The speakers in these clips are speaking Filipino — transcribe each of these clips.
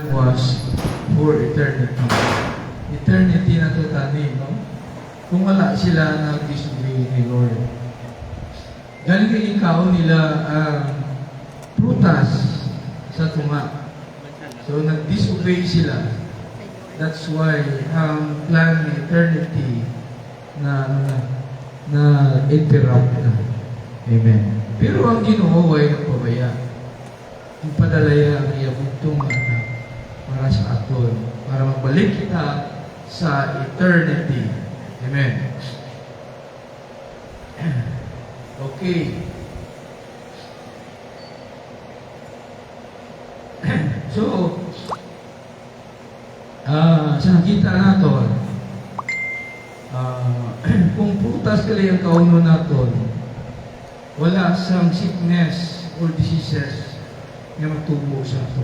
was for eternity. Eternity na ito tani, no? Kung wala sila nag-disobey ni Lord. Galing kay ikaw nila prutas sa tunga. So, nag-disobey sila. That's why ang plan ni eternity na interrupt na. Amen. Pero ang Ginoo ay nagpabaya. Ipadalaya ang iyabugtong anak para sa aton, para magbalik kita sa eternity. Amen. Okay. So, sa nakita natin, kung prutas kali ang kauno natin, wala sang sickness or diseases na magtubo sa ato.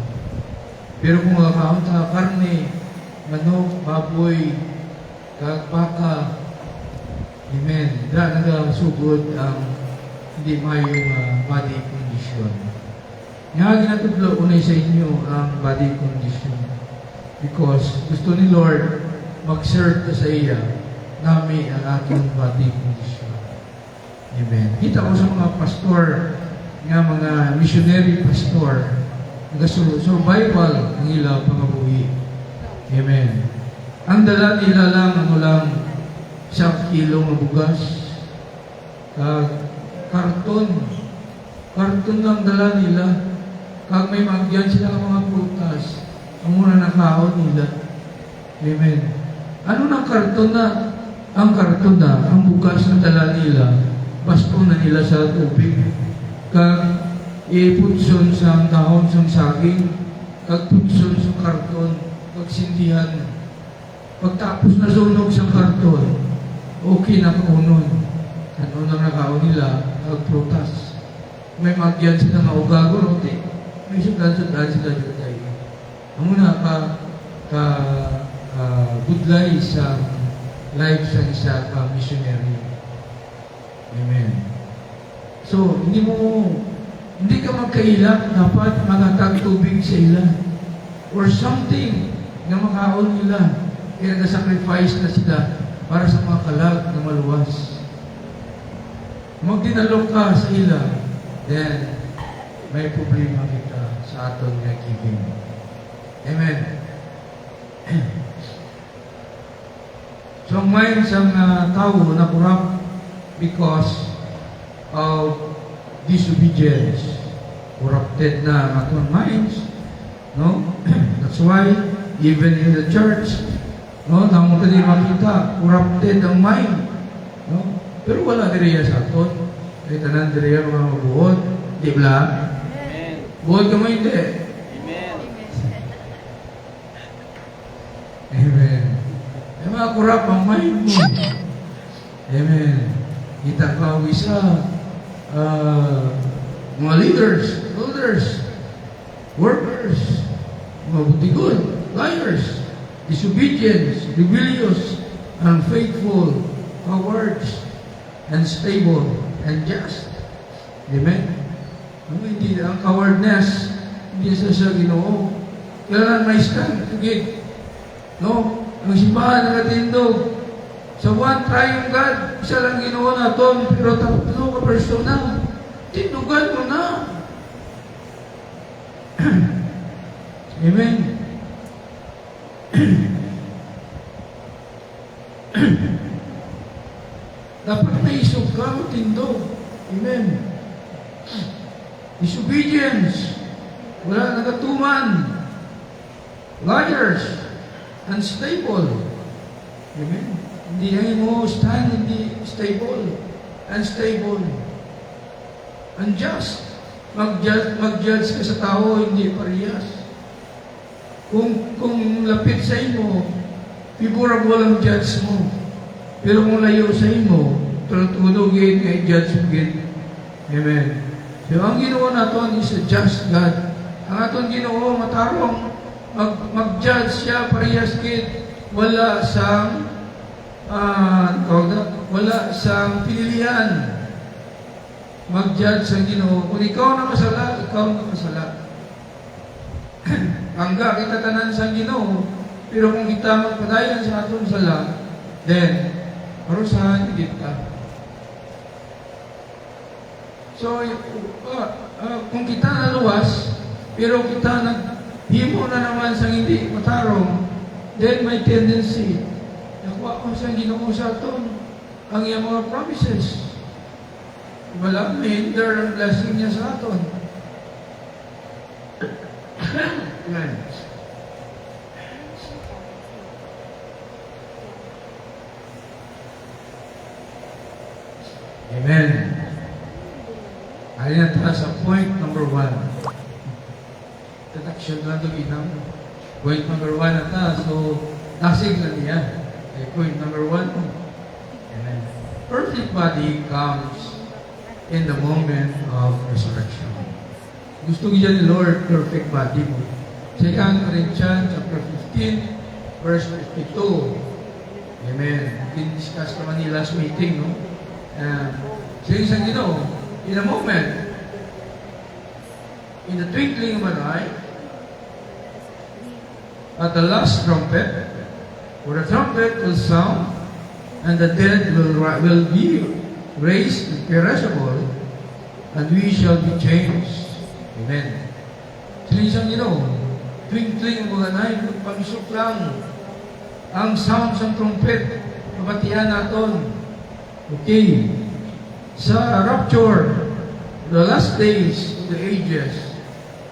Pero kung makakaon sa karne, manok, baboy, baka, amen, nagasugod ang hindi mayong body condition. Nga ginatudlo unay sa inyo ang body condition. Because gusto ni Lord mag-serve sa iya nami ang aking body condition. Amen. Kita ko sa mga pastor, mga missionary pastor, survival ang ilang pangabuhi. Amen. Ang dala nila lang, isang kilo ng bugas, karton lang dala nila. Kag may magyan sila ng mga prutas, ang muna nakaon nila. Amen. Ano ng karton na? Ang karton na, ang bugas na dala nila, basto na nila sa tubig. Kag iputson sa dahon sa saging, kag putson sa karton, pagsindihan. Pagtapos na sunog sa karton, okay na kaunon. Ano nang nakaon nila, kag prutas. May magyan sila nga ugago, rote. May sudan-sudan sila dito tayo. Ang muna budlay sa life sa isa missionary. Amen. So, hindi ka magkailak, dapat magatag tubig sa ila. Or something na makaon nila. Kaya nag-sacrifice na sila para sa mga kalag na maluwas. Magdinalok ka sa ila, then may problema kita sa aton nga giving. Amen. So, ang mind sa tao na corrupt because of disobedience. Corrupted na ang ating minds. No? That's why, even in the church, no, nang mo tadi makita, corrupted ang mind. No? Pero wala diriya sa aton. Kaya tanan diriya mga mabuhod. Di ba? Amen. Buhod ka mo hindi. Amen. Amen. Ay mga corrupt ang mind mo. Amen. Kita ka wisa mga leaders, elders, workers, mga butigon, liars, disobedience, rebellious, unfaithful, cowards, unstable, and just. Amen? Hindi ang cowardness, hindi sa Ginoo. Kailangan may stand again. No? Ang simbahan nakatindog. Sa one triune God, isa lang Ginoo naton, pero tatlo ka persona. Tindugan mo na. Amen. Dapat naisog ka o tindog. Amen. Disobedience. Wala nagatuman. Liars. Unstable. Amen. Hindi ang mo stand, hindi stable. Unstable. Unjust. Mag-judge ka sa tao, hindi parehas. Kung lapit sa imo, favorable ang judge mo. Pero kung layo sa imo, tulog-tulogin kay judge mo gin. Amen. So, ang Ginoo naton is a just God. Ang aton Ginoo matarong mag-judge siya parehas gid. Wala sang pinilian. Mag-judge sa Ginoo. Kung ikaw na masala, ikaw na masala. Angga kita tanan sa Ginoo, pero kung kita magpadayon sa aton sala, then parusahan kita. So, kung kita naluwas, pero kita naghimo na naman sa hindi matarong, then may tendency, nakuha ko sa Ginoo sa aton, ang iyang mga promises. Wala, may hinder ang blessing niya sa aton. Amen. Amen. Ayan na sa point number 1. Tataksyal na ito ginam. Point number 1 na ta. So, nasig na niya. Okay, point number 1. Amen. Perfect body comes in the moment of resurrection. Gusto niya ni Lord, perfect body mo. 2 Corinthians chapter 15, verse 52. Amen. Discuss naman ni last meeting, no? Sa isang Ginoo, in a moment, in the twinkling of an eye, at the last trumpet, for the trumpet will sound, and the dead will be raised imperishable, and we shall be changed. Amen. Sa isang Ginoo, twinkling of an eye, pag-isok lang, ang sound sa trumpet, mabatian naton. Okay. Sa rapture, the last days of the ages,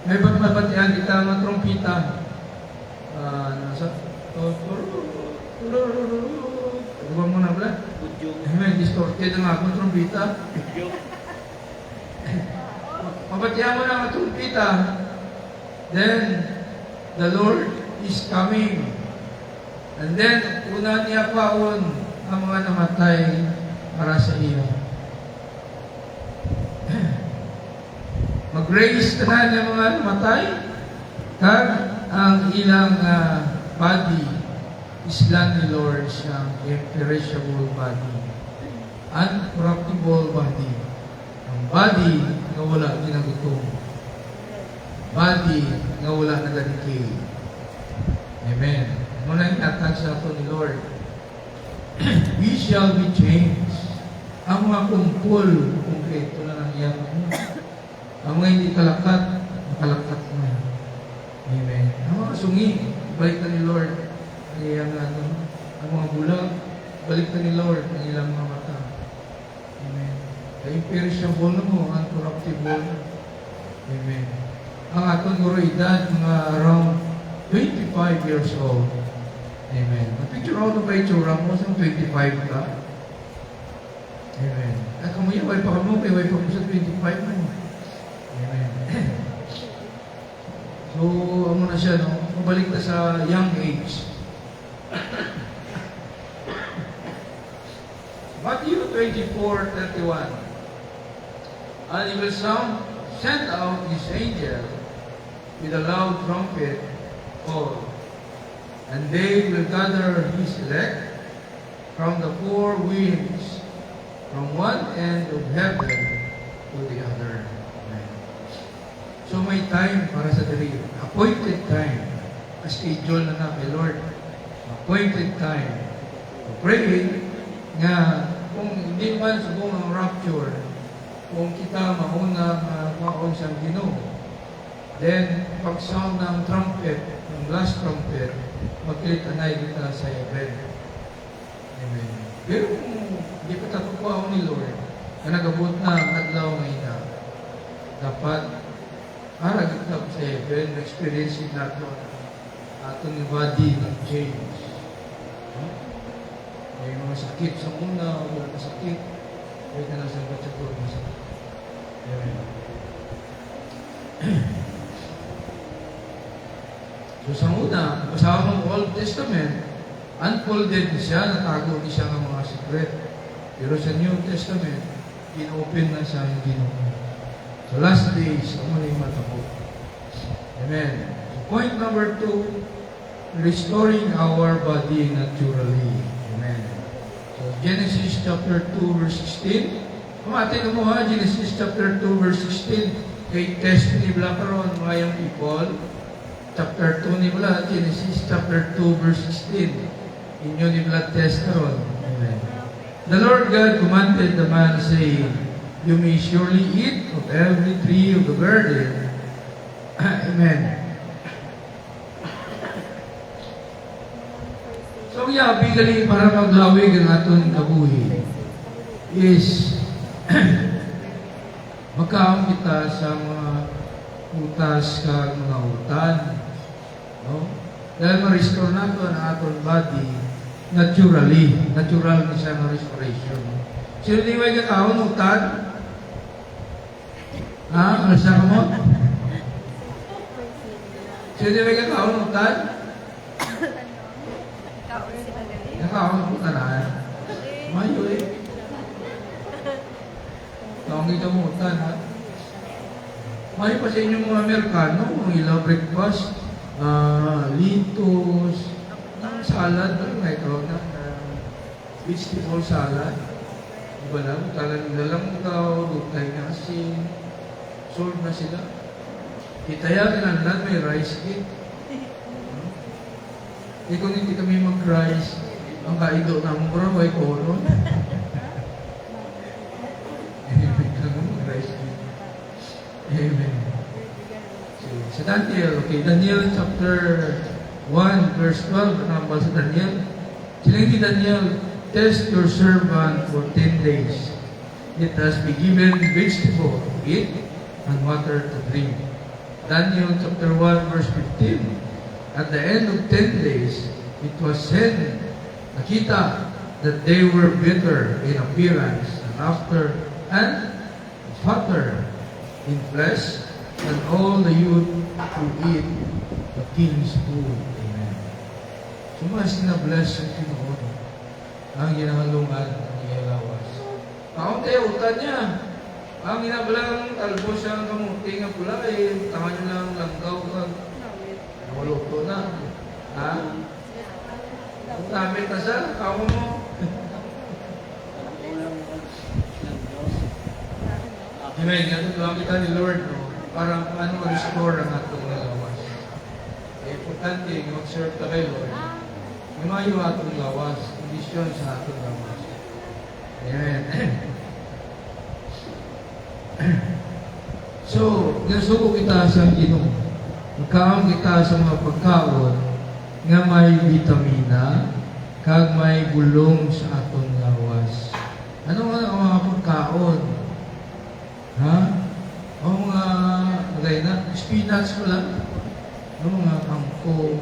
may mabatian kita ng trompita. Huwag mo na pala. Amen. Distorted ang akong trompita. Mabatian mo na ang trompita. Then, the Lord is coming. And then, una niya paon ang mga namatay para sa iyo. Mag-raise na ng mga namatay, kag ang ilang body is lang ni Lord siyang imperishable body, uncorruptible body. Ang body na wala ginagutom. Body na wala nag-decay. Amen. Muna yung atag sa ito ni Lord. We shall be changed. Ang mga kumpul, konkreto na lang yan. Ang mga hindi kalakat, nakalakat na. Amen. Ang mga sungi, balik na ni Lord. Ang mga bulag, balik na ni Lord ang ilang mga mata. Amen. Kaya imperishable na mo, uncorruptible. Amen. Ang atong guro edad, mga around 25 years old. Amen. Picture ako ba itsura mo sa 25 ka? Amen. At kung may pa ka mo, may pa mo sa 25 mo. Amen. So, ano na siya, no? Mabalik na sa young age. Matthew 24:31. And he will send out his angel with a loud trumpet call, and they will gather his elect from the four winds, from one end of heaven to the other. Amen. So may time para sa dali. Appointed time. Schedule na kay Lord. Appointed time. So pray nga kung hindi man subong ang rapture, kung kita mauna maon sa Ginoo, then pag-sound ng trumpet, ng last trumpet, magkilit-anay kita sa heaven. Amen. Pero kung hindi pa tapukuha ni Lord, na nagabot na ang adlaw ngayon na, dapat para kita sa heaven, experience natin atong body nag-change. May mga sakit sa una, wala na sakit, may ka na sa batsakur na sakit. Amen. So sa una, basahan mo Old Testament, unfolded siya, natago ni siya ng mga secret. Pero sa New Testament, in-open na siya yung Ginoo. So last days, ang mali matapos. Amen. So point number 2, restoring our body naturally. Amen. So Genesis chapter 2 verse 16. Kumatin mo ha, Genesis chapter 2 verse 16. Kay test ni Blacaron, mga yung people. chapter 2 ni Bala, Genesis chapter 2 verse 16. Inyo ni Bala test karon. Amen. The Lord God commanded the man, saying, you may surely eat of every tree of the garden. Amen. So, yeah, bigally para maglawig ang aton kabuhi is magkaon kita sa mga utas ka mga utan. No? Dahil ma-restore nato ang aton body naturally. Natural na siya na restoration. Sino di may kakaon utan? Ha? Ano siya ka mo? Sino di may kakaon utan? Nakaon utan na. Mayo eh. Tawang kita mo utan ha. May pa sa inyong mga Amerikano, mga ilaw breakfast, litos, salad, may ikaw na vegetable salad. Diba lang, talang nila lang ikaw, rutay na asin, sold na sila. Kitaya kinanlan, may rice cake. Kung hindi kami mag-rice, ang kaido ng bro, ay koron. Amen. So, sa Daniel, okay, Daniel chapter 1, verse 12, nakabal sa Daniel. Silang ni Daniel, test your servant for 10 days. It has been given vegetable to eat and water to drink. Daniel chapter 1, verse 15. At the end of 10 days, it was said, nakita that they were bitter in appearance and fatter in flesh than all the youth who eat the king's food. Amen. So, mas na-bless ang Pinoon ang ginangalungan ng ilawas. Kaon tayo, utan niya. Ang ginabalang talbo siya ang kamuti nga pula, eh, tama nyo lang langgaw ka. Nawaluto na. Ha? Gamit na siya, kaon mo. Amen. Yan lang kita ni Lord, no? Para paano restore ang atong lawas. Importante, mag-serve ka kay Lord. Lumayo atong lawas. Kondisyon sa atong lawas. Amen. So, nasuko kita sa Ginoo. Magkaon kita sa mga pagkaon nga may vitamina kag may bulong sa atong lawas. Ano nga ang mga pagkaon? Ha? O mga, lagay na, spinach ko lang. O mga kangkong,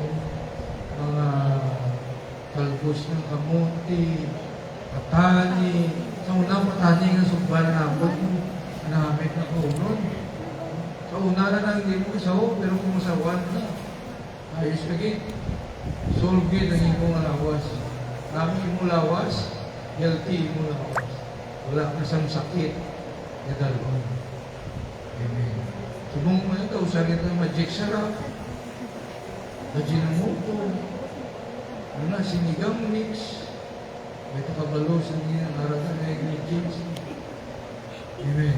mga talbos ng kamote, patani. Sa unang patani nga sumban na abot mo, namin na kaunon. Sa una na lang hindi mo kasaho, pero kung masawan na, ayos lagi. Solve ang imong lawas. Kami imong lawas, healthy imong lawas. Wala ka sang sakit. Nadalon. Amen. Subong mo ito, usagin ito yung magic sarap. Ajinomoto. Ano na, sinigang mix. May kakabalo sa nila, naratan na ingredients. Amen.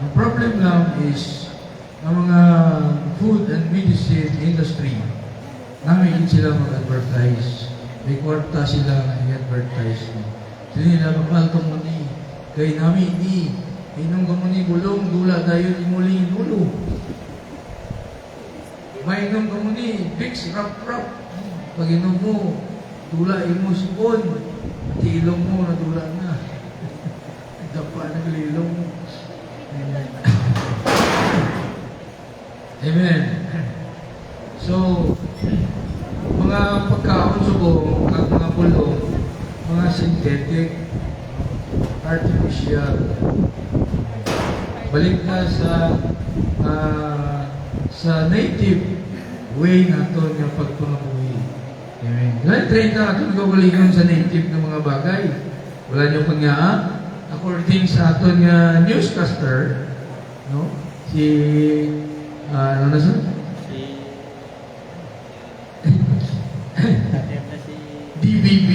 Ang problem lang is, ang mga food and medicine industry, namin sila mag-advertise. May kwarta sila i-advertise. Sila nila, mahal ka mo ni. Kaya namin ni. Inong ka mo ni bulong, dula tayo ni muling dulo. May inom ka mo ni, Vicks, rap-rap. Pag inom mo, dula mo sipon. At ilong mo, nadula na. Dapa na ilong mo. Amen. Amen. So, mga pagkaon subong, mga bulong, mga synthetic, artificial. Balik na sa native way nato ng pagpangabuhi. Amen. Dahil train na ato nagawaligon sa native ng mga bagay. Wala niyo pangyaan. According sa ato nga newscaster, no? Si, ano na siya? DBB,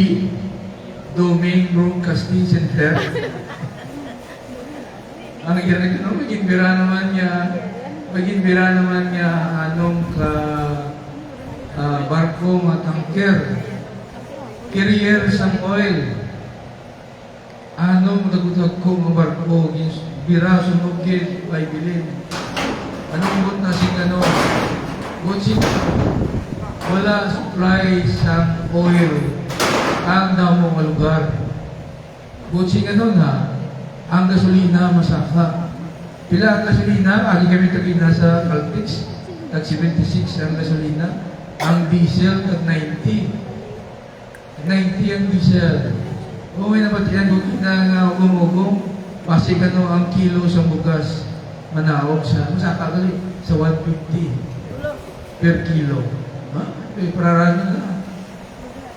Domain Broadcasting Center. ang hirap ko maging bira naman niya anong ka barko matangker, carrier sang oil. Anong nagutag ko ng barko, bira sunog gid, ay bilin. Anong gut na sing ano? Gutsing wala supply sang oil ang damo nga lugar. Gutsing ano na, ang gasolina masaka. Pila ang gasolina, agi kami tagina sa Caltex, tag 76 ang gasolina. Ang diesel tag 90. 90 ang diesel. Kung may napatiyan ko na ugong-ugong, pasig ano ang kilo sa bugas, manawag sa, masaka gali, sa 150 per kilo. Ha? Pararami na.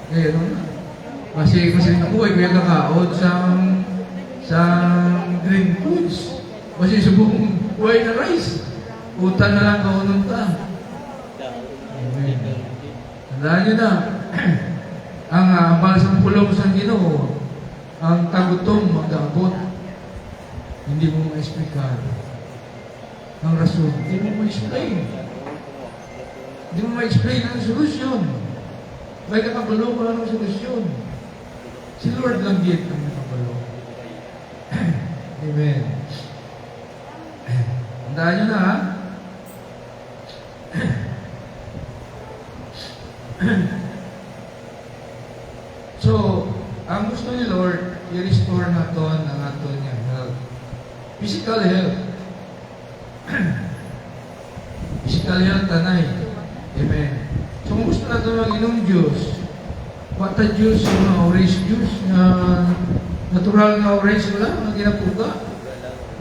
Kaya ano na. Masig nakuha, kaya kakaod sa green foods. Kasi subong buhay na rice. Utan na lang kaunong ta. Tandaan nyo na. Ang balasang pulong sa Ginoo, ang tagutom mag-aabot. Hindi mo ma-explicar. Ang rason, hindi mo ma-explain. Hindi mo ma-explain ang solusyon. May nakabalo ko lang ang solusyon. Si Lord lang din ang nakabalo. Amen. Tandaan nyo na, ha? So, ang gusto ni Lord, i-restore natin ang aton niya health. Physical health. Physical health, tanay. Amen. So, kung gusto natin mag-inom juice, wata juice, yung orange juice, natural na orange wala, mga ginapuga.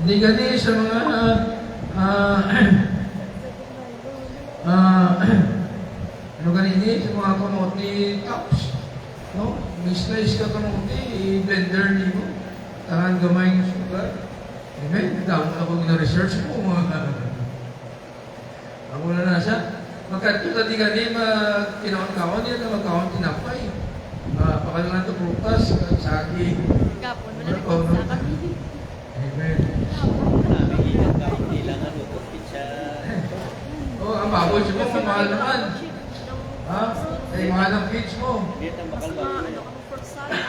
Hindi gani sa mga ano ganini, sa mga kamote cups. No? May slice ka kamote, i-blender niyo. Tangan gamay ng sugar. Amen? Damo na kung na-research mo. Ako na nasa. Magkatito tadi gani, kinakaon-kaon yan, magkaon tinapay. Pakalangan ito prutas, sagi. Kapon, malapit sa kami. Amen. Oh, ang baboy siya mo, mahal naman. Ha? Ay, mahal ang kids mo. Mas ano ka fruit salad.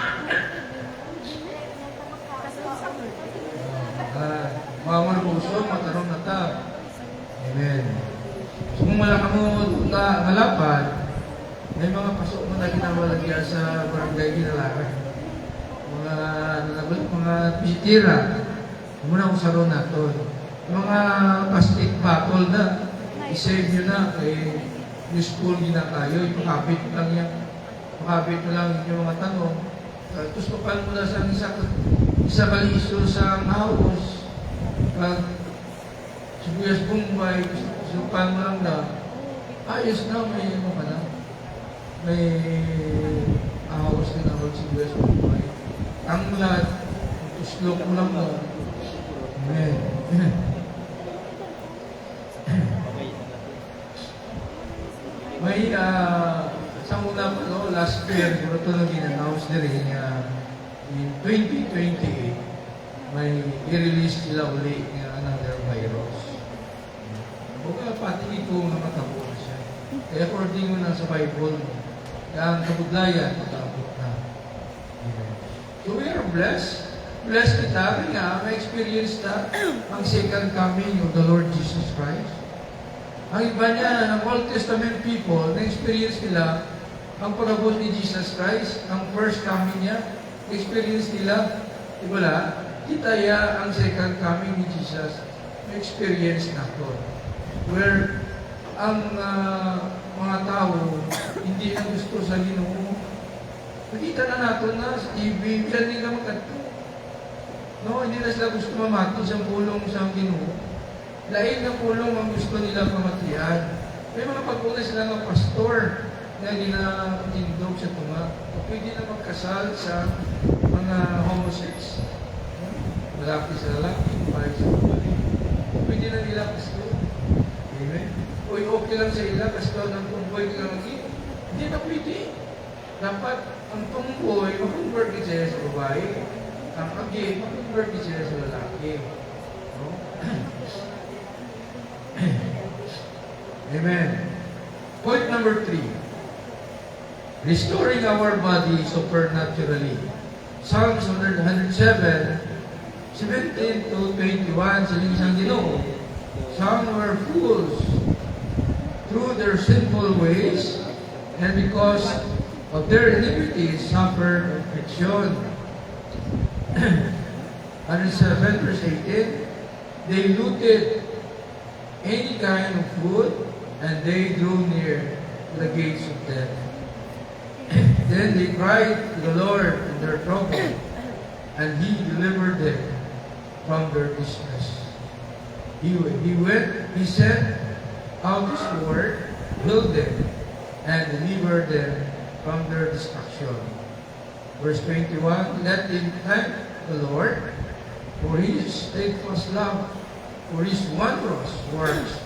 Mga mga puso, matarong na ta. Amen. So, kung wala ka mo malapad, may mga pasok mo na ginawalagyan sa barangay ginalakan. Mga, mga bisitira. Muna kung saro na ito. Mga plastic bottle na, i-save nyo na, kay useful yun na kayo, ipakapit lang yan. Pakapit mo lang yung mga tanong. Tapos papal mo na sa isa kaliso sa house. Pag sibuyas Bombay, supal mo lang na, ayos na, may ano ka na. May house ka na huwag sibuyas Bombay. Ang lahat, uslok mo lang na. Amen. May sa una pa last year, ito na ginannounce na rin in 2028, may i-release sila uli ng another virus. Huwag pati ito na matabo na siya. Kaya according mo na sa Bible, ang kabudlayan, matabot na. So we are blessed. Blessed kita, nga, ma-experience na ang second coming of the Lord Jesus Christ. Ang iba niya, ng Old Testament people, na-experience nila ang pag-abot ni Jesus Christ, ang first coming niya, experience nila, wala, kita ya ang second coming ni Jesus, na-experience na ito. Where ang mga tao, hindi na gusto sa Ginoo. Nakita na natin na sa TV, yan nila magkanto. No, hindi na sila gusto mamati sa pulong sa Ginoo. Lain na pulong ang gusto nila pamatian. May mga pagkulay sila ng pastor na ginatindog sa tunga. Pwede na magkasal sa mga homosex. Lalaki sa lalaki, babae sa babae. Pwede na nila gusto. Amen? Uy, okay lang sa ila, kasi ng tumboy ka lagi. Hindi na pwede. Dapat ang tumboy, mag-convert siya sa babae. Ang agi, mag-convert siya sa lalaki. Amen. Point number 3. Restoring our body supernaturally. Psalms 107, 17 to 21, siling isang Ginoo. Some were fools through their sinful ways, and because of their iniquities suffered affliction. 107 verse 18, they looted any kind of food, and they drew near to the gates of death. Then they cried to the Lord in their trouble, and He delivered them from their distress. He sent out His word, healed them, and delivered them from their destruction. Verse 21, let them thank the Lord for His steadfast love, for His wondrous works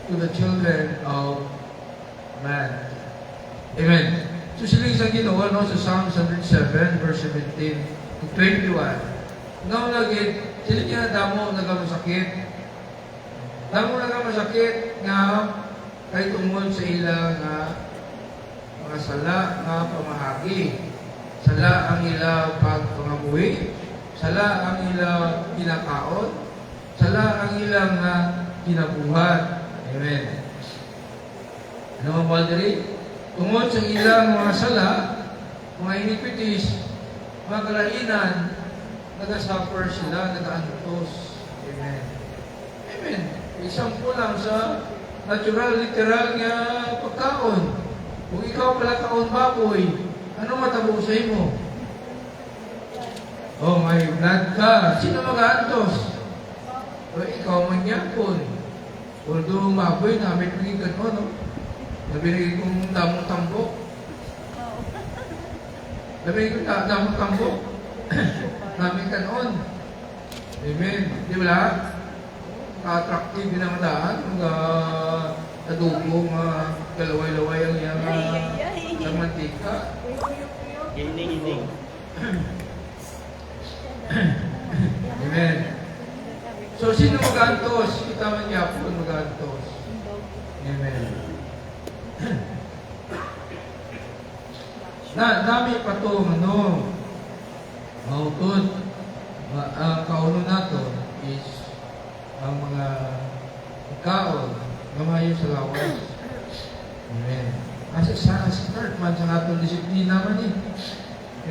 to the children of man. Amen. So sila isang Ginoo, sa Psalm 107, verse 17 to 21. Ngaw lagi, sila niya damo nagamasakit. Damo nagamasakit nga kay tungod sa ilang mga sala nga pamahagi. Sala ang ilang pagpangabuhi. Sala ang ilang kinakaon. Sala ang ilang kinabuhat. Amen. Ano mga Valderi? Tungod sa ilang mga sala, mga iniquities, mga kalainan, nagasuffer sila, nagaantos. Amen. Amen. Isang po lang sa natural, literal nga pagkaon. Kung ikaw pala kaon baboy, ano matabo sa imo? Oh, may blood ka. Sino mag-aantos? O ikaw manyapon. Although baboy, namit maging gano'n, no? Nabili kong damong tambok. Nabili kong damong tambok. Namin kanon. Amen. Di ba? Ka-attractive din ang daan. Mga adobo, mga galaway-laway ang iyang sa mantika. Gining. Amen. So, sino mag-antos? Kita man niya po mag-antos. Amen. Dami pa ito, mautod. Ang kauno nato is ang mga kaon, gamayo sa lawas. Amen. Kasi sa start man sa atong disiplina man eh.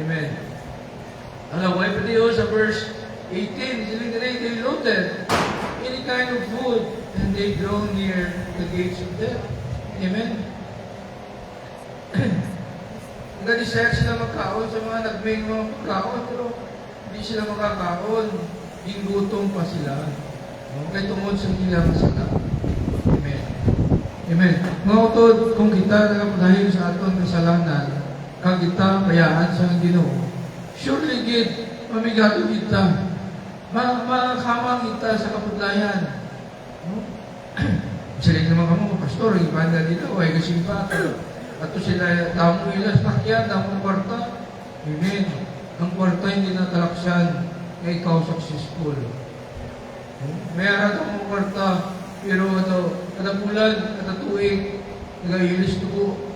Amen. Alaway pa diyo sa verse 18, siling they looted any kind of food, and they draw near the gates of death. Amen. Nag-desire sila magkaon sa mga nagming mga pagkaon, pero hindi sila makakaon. Gutom pa sila. Kaya tungod sa ilang sila. Amen. Amen. Mga utod, kung kita dahil sa aton kasalanan, kang kita payaan sa Ginoo, surely gid mamigato kita. Makakamang kita sa kapudlayan. Sila naman kamo, pastor, iban na dito, ay kasimpata. At sila, damo ilas pakyan, damo kwarta. Amen. Ang kwarta hindi natalaksan na ikaw successful. May arat ang kwarta, pero kada bulan, kada tuig, nag-ilis tubo.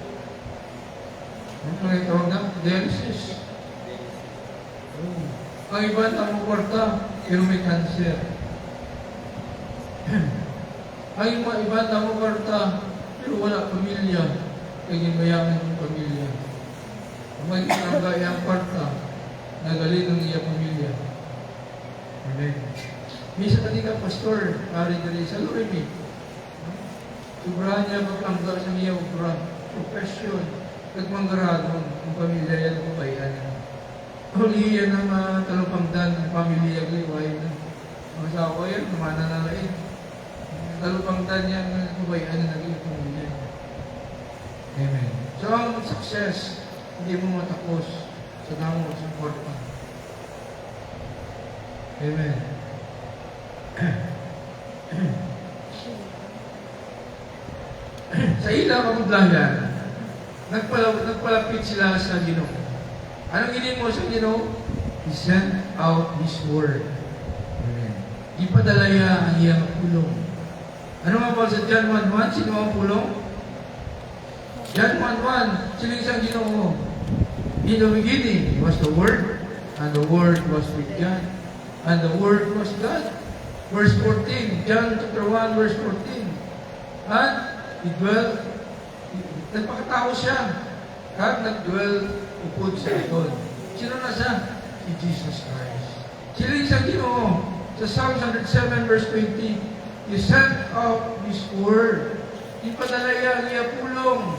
Ano yung tawag na? Dialysis. Ang iba ang kwarta, pero may cancer. Ang iba ang kwarta, pero wala pamilya. Kaya mayaman yung pamilya. Ang magiging ang kwarta, nagalit ang iya pamilya. Amen. Misa tadi ka pastor, ari dari sa Lurimi. Sobrahan niya magtanggal sa iya profession. Nagmanggarado ang pamilya yan ng bayan. Huli yan ang talupangdan ng pamilya gliway na. Ang asawa yan, namana na lain. Talupangdan yan ng bayan na naging pamilya. Amen. So, ang success, hindi mo matapos sa damo sa kwarta. Amen. Sa ilang kabudlayan, nagpalapit sila sa Ginoo. Anong ginin mo sa Ginoo? He sent out His word. Amen. ipadalaya ang iyang pulong. Ano nga po sa John 1:1? Sino ang pulong? John 1:1, sino isang Ginoo? In the beginning was the Word, and the Word was with God, and the Word was God. Verse 14, John chapter 1, verse 14. And he dwelt, nagpakatao siya, at nagdwell upod sa aton. Sino na siya? Si Jesus Christ. Sino isang Ginoo? Sa Psalm 107, verse 20, He sent out His Word. Ipadalaya niya pulong.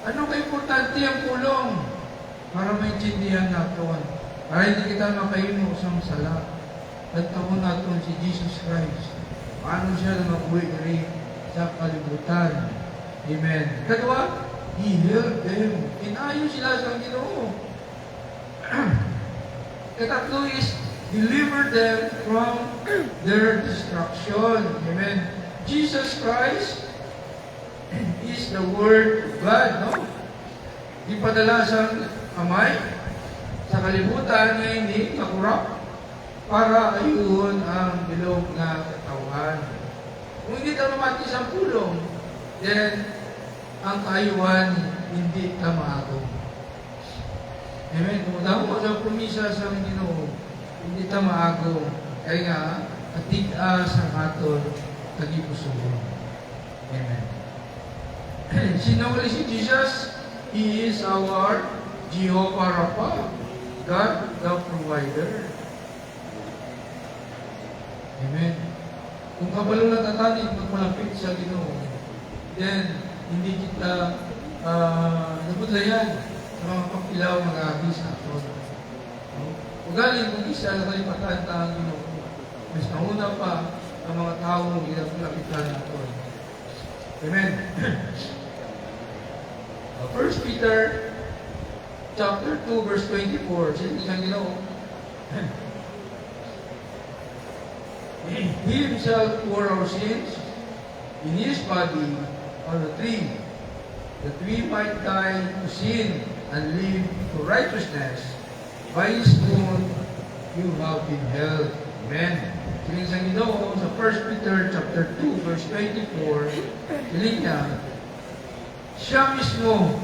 Ano ka-importante ang pulong? Para maintindihan natin. Para hindi kita makahimo sa masala. Tagtawon natin si Jesus Christ. Paano siya na mag-uwi rin sa kalibutan. Amen. Kadwa, He healed them. Kinayo sila sa Ginoo. Katatlo is, deliver them from their destruction. Amen. Jesus Christ is the Word of God, no? Ipadala sa Amay, sa kalibutan na hindi makurap, para ayun ang bilog na katawan. Kung hindi ka mamatis ang pulong, then ang kaayuan hindi ka maagong. Amen. Kung damo sa promisa sa Ginoo, hindi ka maagong. Kaya nga, atig-as ang aton tagipusoon. Amen. Sino ulit si Jesus? He is our Jehovah Rapha, God the provider. Amen. Kung kabalo na tatanig, magmalapit sa Ginoo, then hindi kita nabudlayan sa mga pagpilaw mag-aabi sa aton. Ugaling kung isa na tayo patanta ang Ginoo, mas nauna pa ang mga taong ginapulapitan natin. Amen. 1 Peter chapter 2 verse 24. Sino isang Ginoo? He himself bore our sins in His body on the tree, that we might die to sin and live to righteousness. By His wound you have been healed. Amen. Sino isang Ginoo sa 1 Peter chapter 2 verse 24, sino niya, siya mismo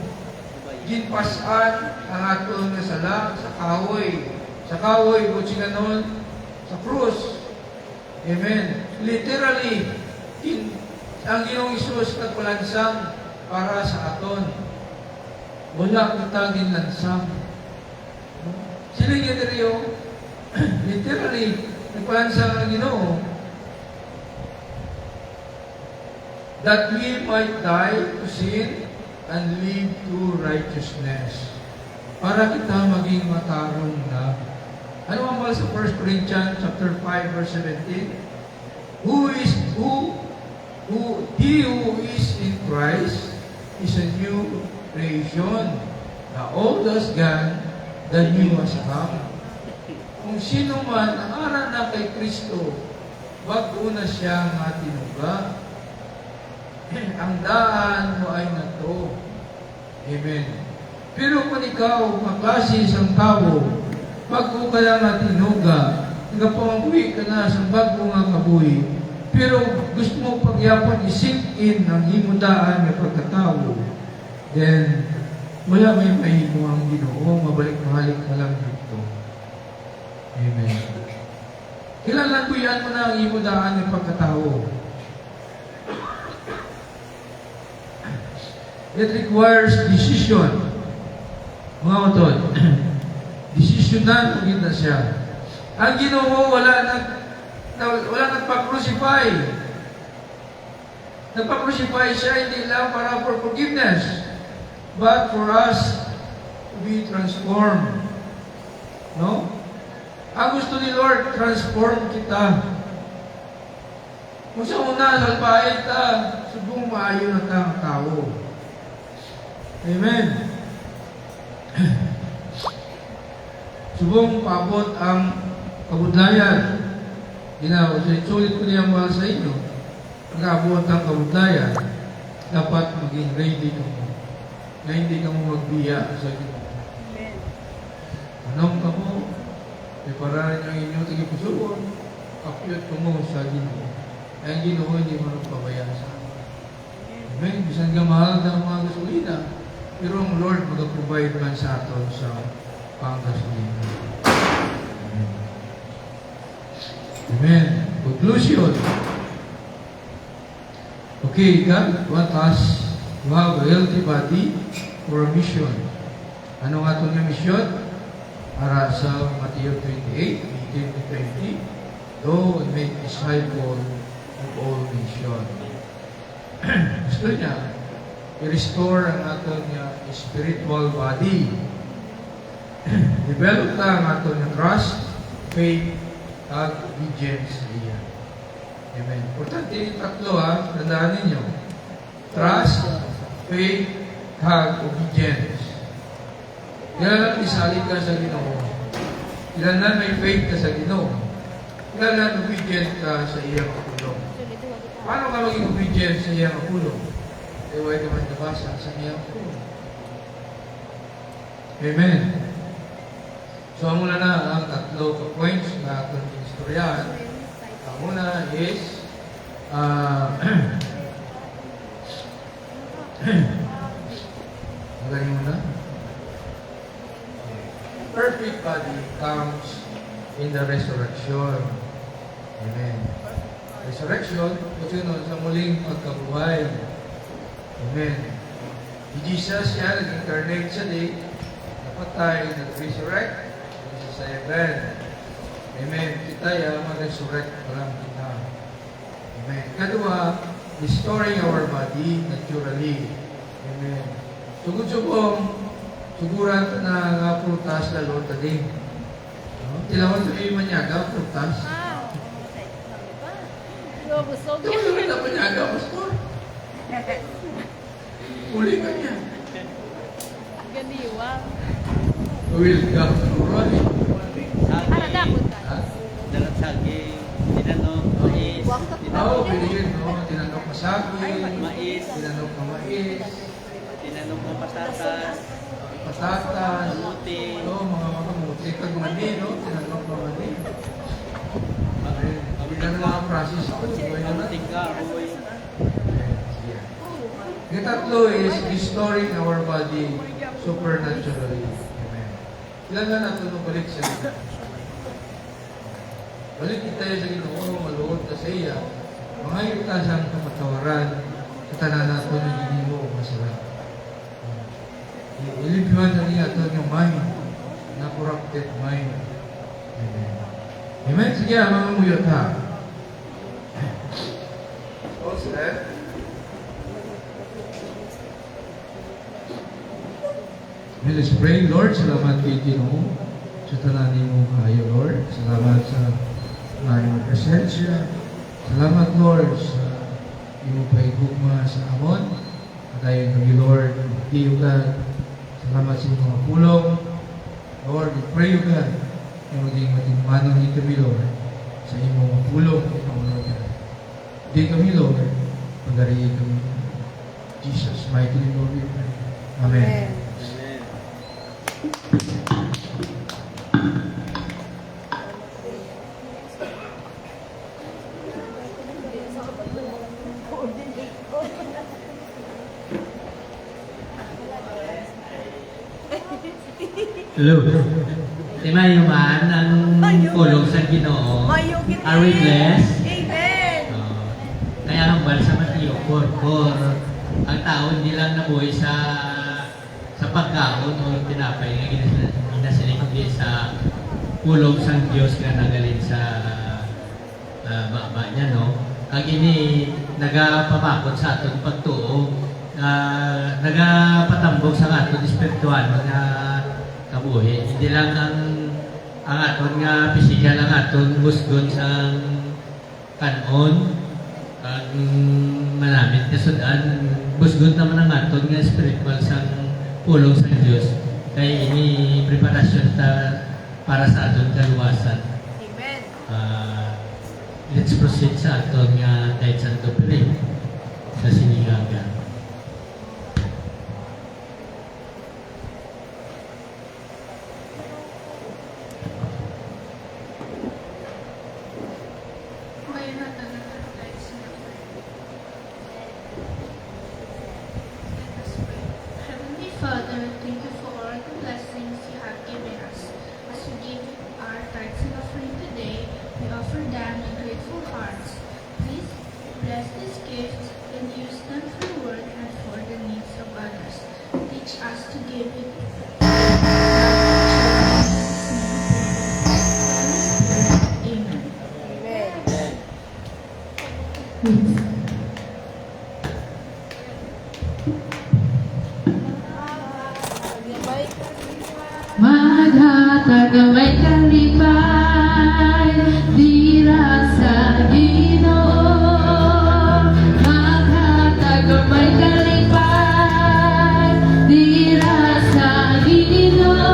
ginpasan ang aton nga sala sa kahoy. Sa kahoy, butsi nga nun, sa krus. Amen. Literally, ang Ginoong Isus nagpalansang para sa aton. Wala kita ginlansang. Sino yung gineriyo? Literally, nagpalansang ang Ginoo that we might die to sin and live to righteousness. Para kita maging matarong na. Ano ang bala sa 1 Corinthians chapter 5 verse 17? He who is in Christ is a new creation. The old has gone, the new has come. Kung sino man ang aral na kay Kristo, bago na siya nga tinuga. Ang daan mo ay nato. Amen. Pero kung ikaw, maklase isang tao, bago ka lang na tinuga, nagapangagwi ka na sa bago nga kabuhi, pero gusto mo pagyapon i-sink in ang himudaan ng pagkatao, then wala may mahimo ang Ginoo, mabalik-mahalik ka lang dito. Amen. Kailangan kuyan mo na ang himudaan ng pagkatao. It requires decision. Mga utod, desisyonan mo kita siya. Ang Ginoo wala nagpa-crucify. Nagpa-crucify siya hindi lang para for forgiveness, but for us to be transformed. No? Ang gusto ni Lord, transform kita. Kung sa una, salpahin ta, subong maayo na ta ang tao. Amen. Subong paabot ang kabudlayan. Sulit ko niya mga sa inyo. Pag-abot ang kabudlayan, dapat maging ready ka mo. Na hindi ka mo magbiya sa Ginoo. Amen. Anong ka mo? Preparahan ang inyong tigipusuon. kapyot ko mo sa Ginoo. Kaya ang Ginoo hindi mo nagpabayaan sa akin. Amen. Bisan ka mahal ng mga gasolina, pero ang Lord mag-provide man sa aton sa panggasolina. Amen. Amen. Conclusion. Okay, God want us to have a healthy body for a mission. Ano nga ito yung mission? Para sa Matthew 28, 18-20, go and make disciple of all nations. Gusto niya, i-restore ang ating spiritual body. Develop na ang ating trust, faith, at obedience sa iya. Amen. Importante yung tatlo tandaan ninyo. Trust, faith, and obedience. Kailan lang isalig ka sa Ginoo? Kailan lang may faith ka sa Ginoo? Kailan lang obedient ka sa iyang kapulong? Paano ka maging obedient sa iyang kapulong? Huwag naman nabasa sa iyang kapulong. Amen. So, ang muna na ang tatlo points na ating istoryahan. Ang una is magaling muna. Perfect body comes in the resurrection. Amen. Resurrection, kusunod sa muling pagkabuhay. Amen. Si Jesus siya, nag-incarnate siya din, napatay, nag-resurrect, sa heaven. Amen. Kita mag-resurrect pa lang kita. Amen. Kadua, restoring our body naturally. Amen. Sugod-sugong, suguran na nga prutas na Lord tadi. Tilawan sa iyo manyaga, prutas. Busog Tilawan na manyaga, pastor. Uli ka niya. Ganiwang. Welcome to Roy. Para dapat ka. Dalat saging, tinanong, mais, Oo, pinigin, no? Tinanong ka saging, mais, tinanong ka mais, tinanong ko patatas, patatas, kamuti, mga makamuti, kagmani, no? Tinanong ka mani. Tinanong mga process ko, buhay naman. kamuting kahoy. Yung tatlo is restoring our body supernaturally. Amen. Ilan na natin nung balik sa Ginoo. Balik kita sa Ginoo, maluhod ka sa iya. Mga iutasang kamatawaran, katanan natin ng Ginoo masarap. Ilipyuan na niya ito yung mind, na corrupted mind. Amen. Amen. Sige, mga muyot ha. All set. Let's pray. Lord, salamat kay Ginoo sa tananin mo kayo, Lord. Salamat sa iyong presensya. Salamat, Lord, sa iyong paigugma sa amon. At ayon kami, Lord, di you, God. Salamat sa iyong mga pulong. Lord, we pray you, God, na maging manong kami, Lord, sa iyong mga pulong, Lord, God. Di kami, Lord, pagarihin kami. Jesus, mighty name, Lord, we pray. Amen. Hello. Di mayuman ang pulong sa Ginoo. Are we blessed? Amen. Kaya hambal sa Mateo 4:4, ang tao hindi lang nabuhay sa pagkaon o tinapay nga ginasilikli sa pulong sang Dios nga nagalit sa baba niya, no? Kag ini nagapamakot sa aton pagtuo, nagapatambok sa aton espiritual nga kabuhi. Hindi lang ang aton nga pisikal ang aton husgon sa kanon ang manamit kasudan husgon naman ang aton nga spiritual sa pulong sa Dios. Kaya ini preparasyon para sa aton kaluwasan. Amen. Let's proceed sa aton nga kahit santo piling sa sinigaga. gifts and use them for work and for the needs of others. Teach us to give it. Amen. Maghatag may kalipay, dira sa Ginoo. Maghatag may kalipay, dira sa Ginoo.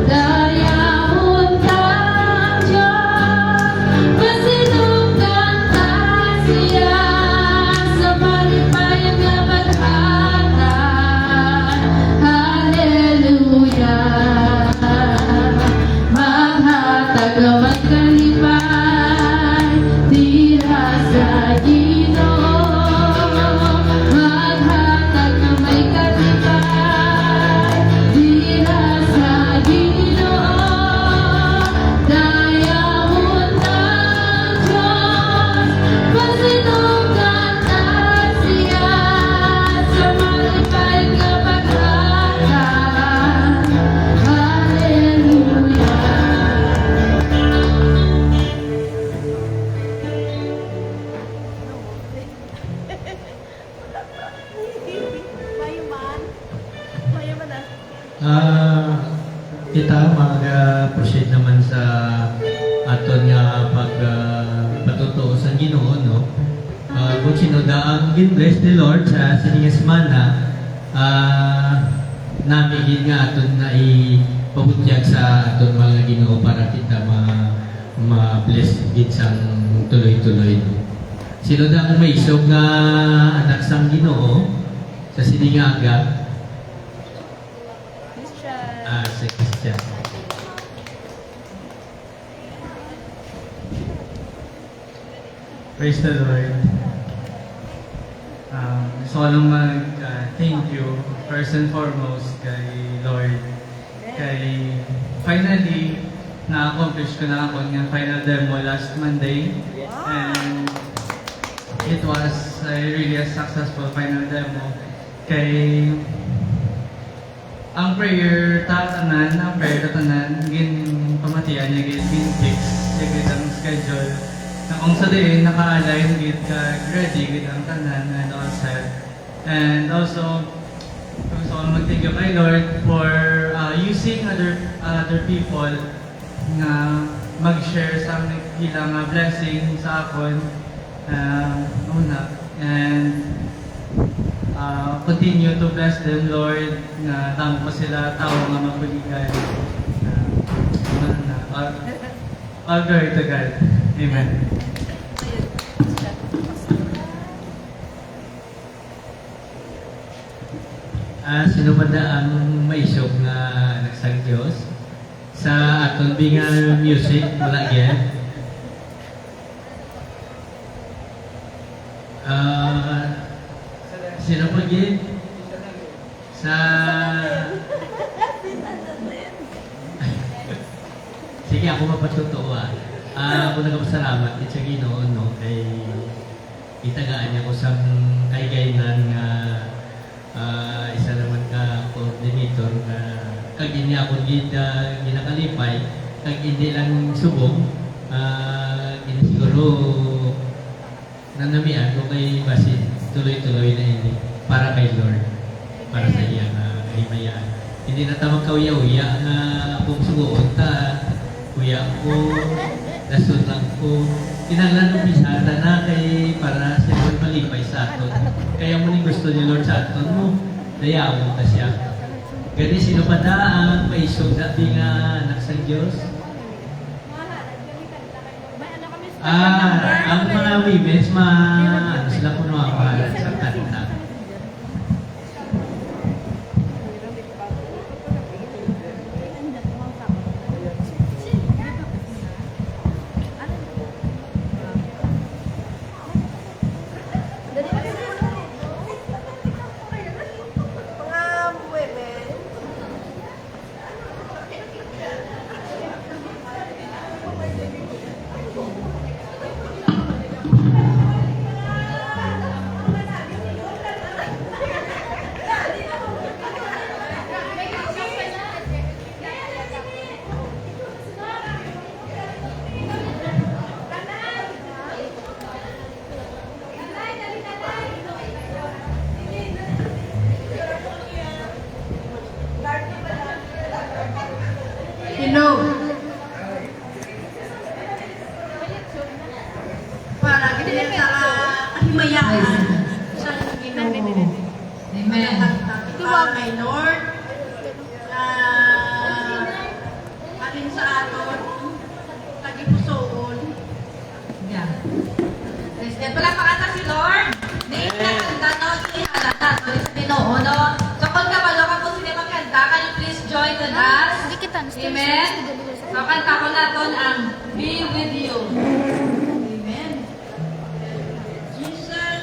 Dayahon kang Diyos, masinugdan ta siya sa malipayang nga paghatan. Hallelujah. Maghatag may kalipay, dira sa Ginoo. Maghatag may kalipay, dira sa Ginoo. Dayahon ng Diyos, masinugdan ta siya sa malipayang nga paghatan. Hallelujah. Mayuman. Mayuman na. Kita mag-proceed naman sa aton nga pagpatutuo sa Ginoo, no? Kung sino ang gin-bless the Lord sa sininga semana, namigin nga aton na ipabutyag sa aton mga Ginoo para kita ma-bless gid sang tuloy-tuloy, no? Sino ang may isog nga anak sang Ginoo sa siningaga? Christian. Si Christian. Praise the Lord. Gusto ko lang mag-thank you first and foremost kay Lord. Kay finally, na-accomplish ko na ako ng final demo last Monday. And it was really a successful final demo. Kay ang prayer tatanan, gin pamatian niya gin fix, gid ang schedule. Na kung sa din naka-align gid ka ready gid ang tanan and all set. And also gusto ko mag-thank you kay Lord for using other people na mag-share sa ilang blessing sa akon. And continue to bless them, Lord, na tamo pa sila, tao nga mabuligan. All glory to God. Amen. Sino ba ang maisog nga anak sang Diyos? Sa aton binga music, wala yan. Sino pa gid? Sa... Sige, ako mapatutuo ako nagpasalamat sa Ginoo, no? Kay itagaan niya ko sa kaigaynan nga isa naman ka coordinator na kag hindi ako ginakalipay kag hindi lang subong hindi siguro nanamian ko kay basit tuloy-tuloy na ini para kay Lord para sa iya nga himayaan hindi na tamang kauya-uya nga kung suguon ta kuya ko dasun lang ko kinahanglan bisada na kay para sa Lord malipay sa aton kaya mo ni gusto ni Lord sa aton mo dayawon ta siya gani sino pa da ang paisog dati nga anak sa Diyos ang mga women's ano sila puno ang pangalan sa kanta Mayaman. Siyang Ginoo. Amen. Para kay Lord. Alin sa aton. Lagi pusoon. Yeah. Christian, wala pa kanta si Lord. Name na kanta, no? Ihalata. Sorry sa Ginoo, no? So, kung kabalo ka po sila magkanta, can you please join with us? Hindi kita. Amen? So, kanta ko natin ang Be With You. Amen. Jesus.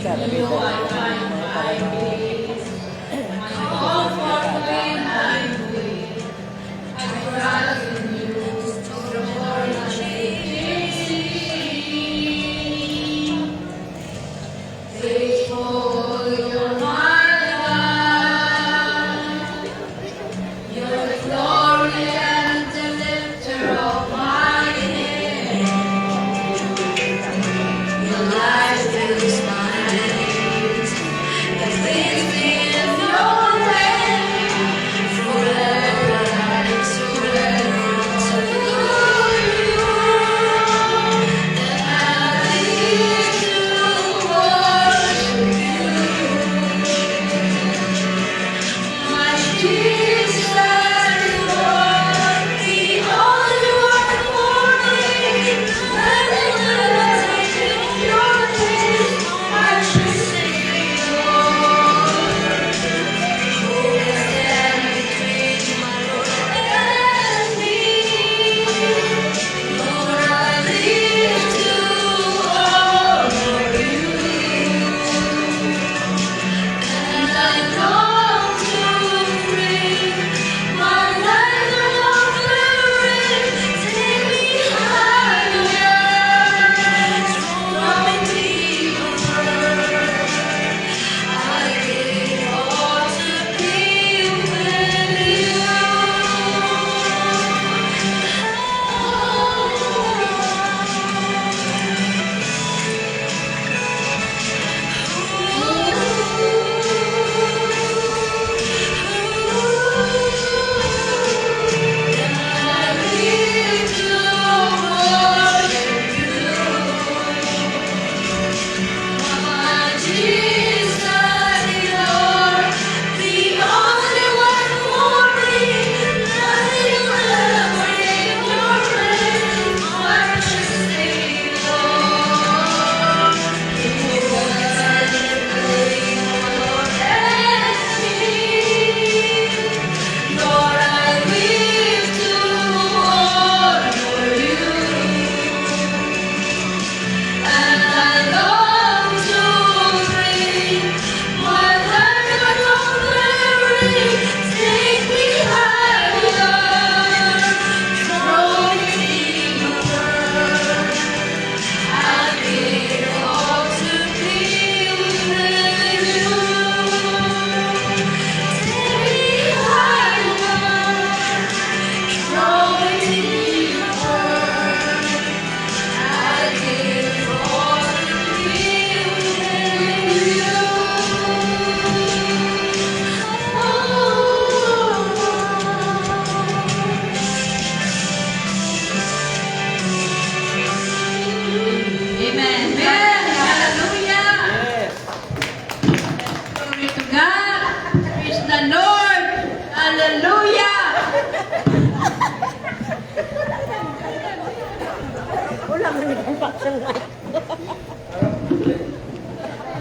Hallelujah. Your life is my day.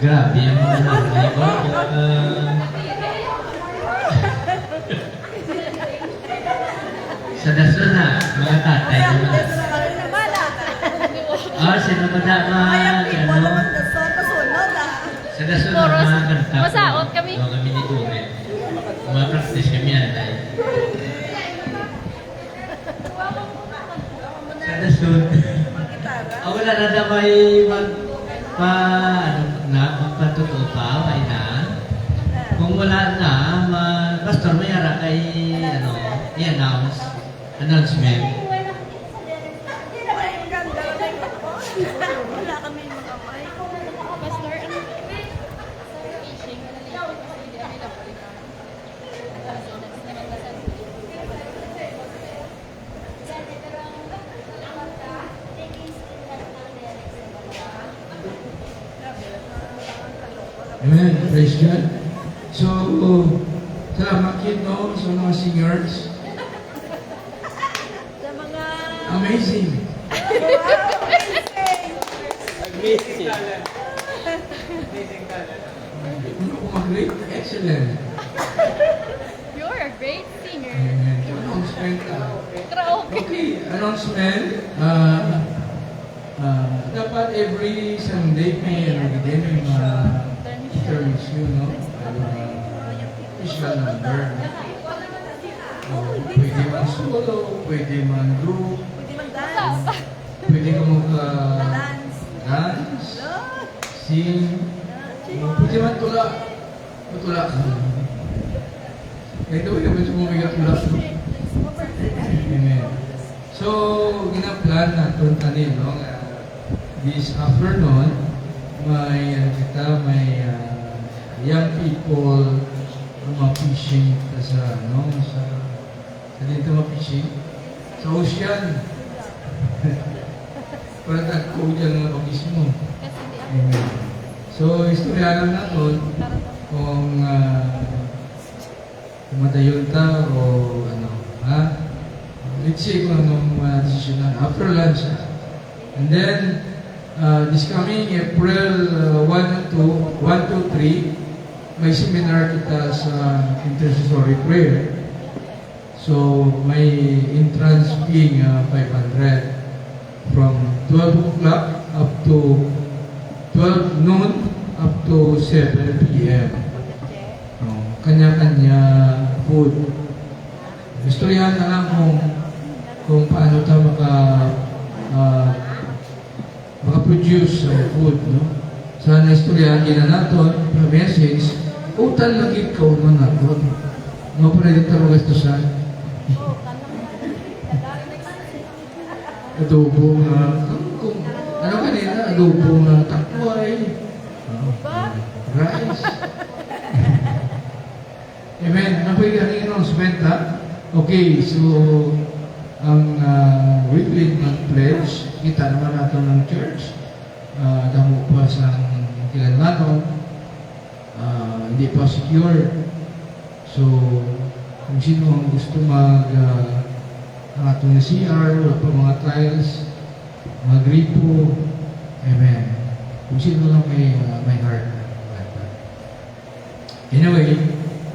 Grabe ang mga nanay ko. Sa daso na, mga tatay naman. Sino ba dapat, sa daso na mga kanta. Masaot kami. Kami ni Dure. Mga practice kami yan tayo. Sa daso. Wala na na may magpatuto pa, may na. Kung wala na, pastor, may ara kay, i-announce. Announcement. Wala kami mga mic. Pastor, ano? Amen. Praise God. So, salamat yun, no, sa mga singers. Sa mga... Amazing. Amazing. Ano ko mag-rate? Excellent. You're a great singer. Amen. Announcement. Karaoke. Okay, announcement. Dapat every Sunday may mga terms yun, no? Special number. Pwede man solo, pwede man group, Pwede mag-dance. pwede ka mag-dance, sing, pwede man tula. Matula ka. Ito, pwede mo mag-tula. Amen. So, ginaplan natin kanin, no? This afternoon, may young people fishing sa dito fishing sa ocean. Para tagko dyan mga mismo. Amen. So, istorya lang natin kung madayon ta o let's say kung anong decision na after lunch. And then, this coming April 1 to 3, may seminar kita sa intercessory prayer. So, may entrance fee 500 from 12 o'clock up to 12 noon up to 7 p.m. Kanya-kanya food. Istoryahan na lang kung paano tayo maka-produce food, no? Sana istoryahan din na natin, message, utan lagi ka naman natin. No, para dito tayo gastusan. Adobo na kangkong. Ano kanina? Adobo na takway. Rice. Amen. Ano po yung announcement, ha? Okay, so ang weekly pledge, kita naman natin ng church. Damo pa sa kailangan hindi pa secure. So, kung sino ang gusto atong CR, wala pa mga tiles, mga gripo, amen. Kung sino lang may heart. Anyway,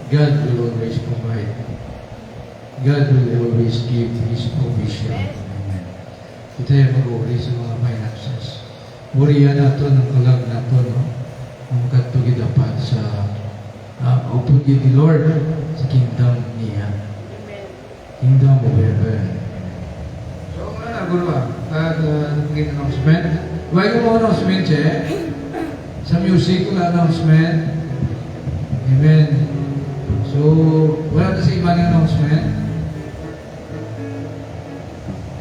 God will always provide. God will always give His provision. Amen. Ito yung mag-uri sa mga finances. Uriyan nato ng kalag nato, no? Ang katugidapat sa upon you the Lord sa kingdom niya. Kingdom of heaven. So, mga nagulwa, naging announcement. Huwag mo announcement, sa music, wala announcement. Amen. So, wala na sa iba ng announcement.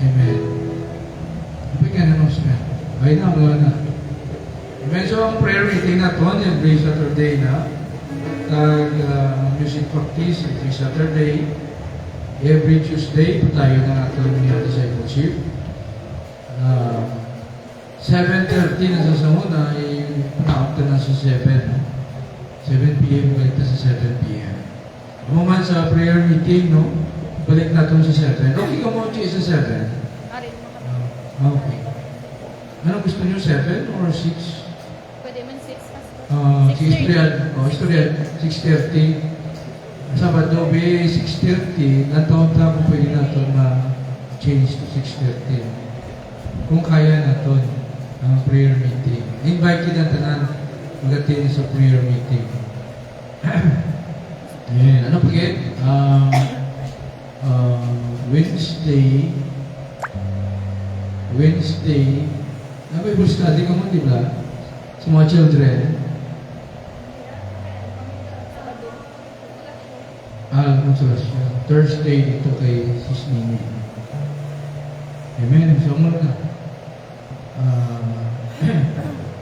Amen. Bigyan announcement. Ay na, wala na. Amen. So, ang prayer meeting na to, every Saturday na. Music practice, every Saturday. Every Tuesday, tayo na natin yung discipleship. 7:30 na sa samuna, panaot na sa 7. 7 p.m. balik na sa 7 p.m. Umuman sa prayer meeting, no? Balik na sa 7. Okay ka mo sa 7? Arin mo kami. Okay. Ano gusto niyo, 7 or 6? Pwede man 6, Pastor. Si Historian, 6:30. Sabado, 6:30. Ilang taon po pwede natin ma-change to 6:30. Kung kaya natin ang prayer meeting. Invite kita tanan mag-attend sa prayer meeting. Ayan. Ano pa Wednesday, Bible study ka mo, di ba? Sa mga children. Consolation. Thursday dito kay Sis Nini. Amen. So, muna na.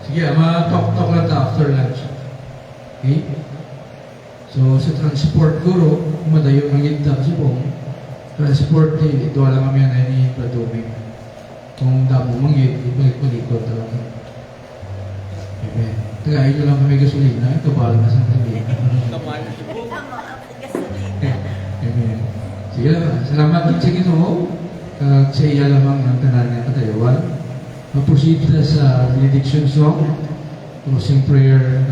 Sige, ma-talk lang ta after lunch. Okay? So, sa transport guro, madayo ng ita kasi po, transport, ito lang kami na ni Paduming. Kung damo manggit, ibalik-balikot talaga. Amen. Tagayin nyo lang kami gasolina, ito bala na sa gasolina. Amen. Sige lang, salamat din sa Ginoo. Kag sa iya lamang ang tanan nga katayawan. Ma-proceed na sa benediction song, closing prayer.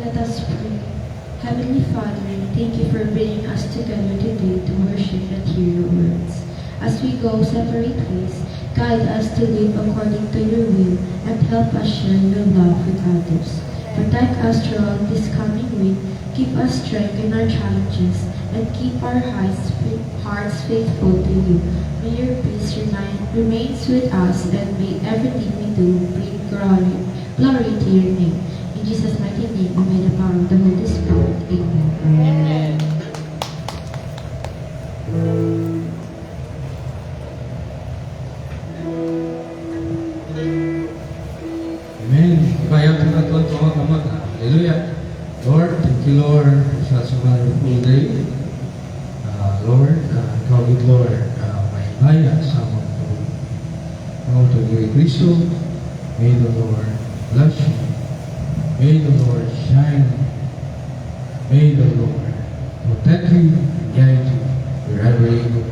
Let us pray. Heavenly Father, thank you for bringing us together today to worship and hear your words. As we go separate ways, guide us to live according to your will and help us share your love with others. Protect us throughout this coming week, keep us strength in our challenges, and keep our hearts faithful to you. May your peace remains with us, and may everything we do bring glory to your name. In Jesus' mighty name, and by the power of the Holy Spirit. Amen. Amen. Amen. Ibayag na ito ang mga kamag. Hallelujah. Lord, thank you, Lord, sa wonderful day. Lord, ikaw good Lord, may haya sa among tuloy. Ang tuloy Kristo, may the Lord bless you. May the Lord shine. May the Lord protect you, guide you, wherever you go.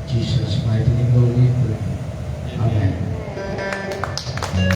Jesus' mighty name, Lord, we pray.